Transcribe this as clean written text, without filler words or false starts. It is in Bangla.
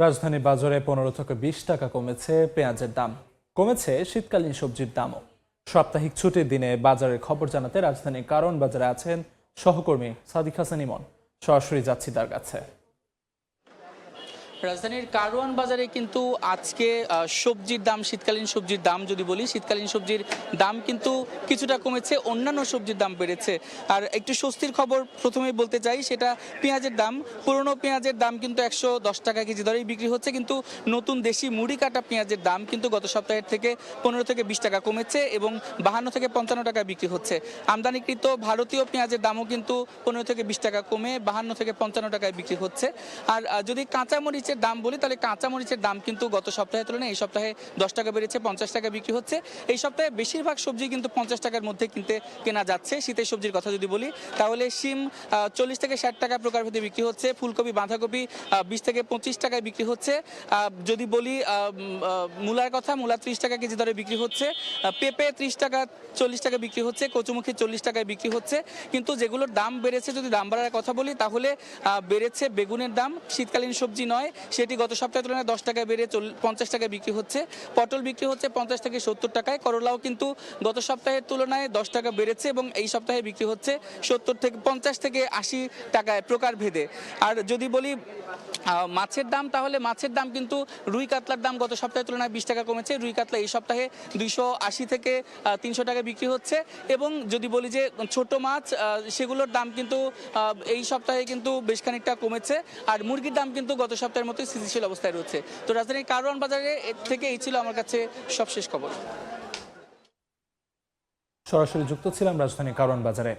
রাজধানী বাজারে 15 থেকে 20 টাকা কমেছে পেঁয়াজের দাম। কমেছে শীতকালীন সবজির দামও। সাপ্তাহিক ছুটির দিনে বাজারের খবর জানাতে রাজধানীর কারওয়ান বাজারে আছেন সহকর্মী সাদিক হাসান ইমন। সরাসরি যাচ্ছি তার কাছে। রাজধানীর কারওয়ান বাজারে কিন্তু আজকে সবজির দাম, শীতকালীন সবজির দাম যদি বলি, শীতকালীন সবজির দাম কিন্তু কিছুটা কমেছে, অন্যান্য সবজির দাম বেড়েছে। আর একটু স্বস্তির খবর প্রথমেই বলতে চাই, সেটা পেঁয়াজের দাম। পুরনো পেঁয়াজের দাম কিন্তু 110 টাকা কেজি দরেই বিক্রি হচ্ছে, কিন্তু নতুন দেশি মুড়ি কাটা পেঁয়াজের দাম কিন্তু গত সপ্তাহের থেকে 15 থেকে 20 টাকা কমেছে এবং 52 থেকে 55 টাকা বিক্রি হচ্ছে। আমদানিকৃত ভারতীয় পেঁয়াজের দামও কিন্তু 15 থেকে 20 টাকা কমে 52 থেকে 55 টাকায় বিক্রি হচ্ছে। আর যদি কাঁচামরিচ দাম বলি, তাহলে কাঁচামরিচের দাম কিন্তু গত সপ্তাহের তুলনায় এই সপ্তাহে 10 টাকা বেড়েছে, 50 টাকা বিক্রি হচ্ছে। এই সপ্তাহে বেশিরভাগ সবজি কিন্তু 50 টাকার মধ্যে কেনা যাচ্ছে। শীতের সবজির কথা যদি বলি, তাহলে শিম 40 থেকে 60 টাকা প্রকারভেদে বিক্রি হচ্ছে, ফুলকপি বাঁধাকপি 20 থেকে 25 টাকায় বিক্রি হচ্ছে। যদি বলি মূলার কথা, মূলা 30 টাকা কেজি দরে বিক্রি হচ্ছে, পেঁপে 30 টাকা 40 টাকা বিক্রি হচ্ছে, কচুমুখী 40 টাকায় বিক্রি হচ্ছে। কিন্তু যেগুলোর দাম বেড়েছে, যদি দাম বাড়ার কথা বলি, তাহলে বেড়েছে বেগুনের দাম। শীতকালীন সবজি নয়, সেটি গত সপ্তাহের তুলনায় 10 টাকায় বেড়ে 50 টাকায় বিক্রি হচ্ছে। পটল বিক্রি হচ্ছে 50 থেকে 70 টাকায়। করলাও কিন্তু গত সপ্তাহের তুলনায় 10 টাকা বেড়েছে এবং এই সপ্তাহে বিক্রি হচ্ছে 50 থেকে 80 টাকায় প্রকার ভেদে। আর যদি বলি মাছের দাম, তাহলে মাছের দাম কিন্তু রুই কাতলার দাম গত সপ্তাহের তুলনায় 20 টাকা কমেছে। রুই কাতলা এই সপ্তাহে 280 থেকে 300 টাকা বিক্রি হচ্ছে। এবং যদি বলি যে ছোট মাছ, সেগুলোর দাম কিন্তু এই সপ্তাহে কিন্তু বেশ খানিকটা কমেছে। আর মুরগির দাম কিন্তু গত সপ্তাহের মতোই স্থিতিশীল অবস্থায় রয়েছে। তো রাজধানীর কারওয়ান বাজারে থেকে এই ছিল আমার কাছে সবশেষ খবর। সরাসরি যুক্ত ছিলাম রাজধানীর কারওয়ান বাজারে।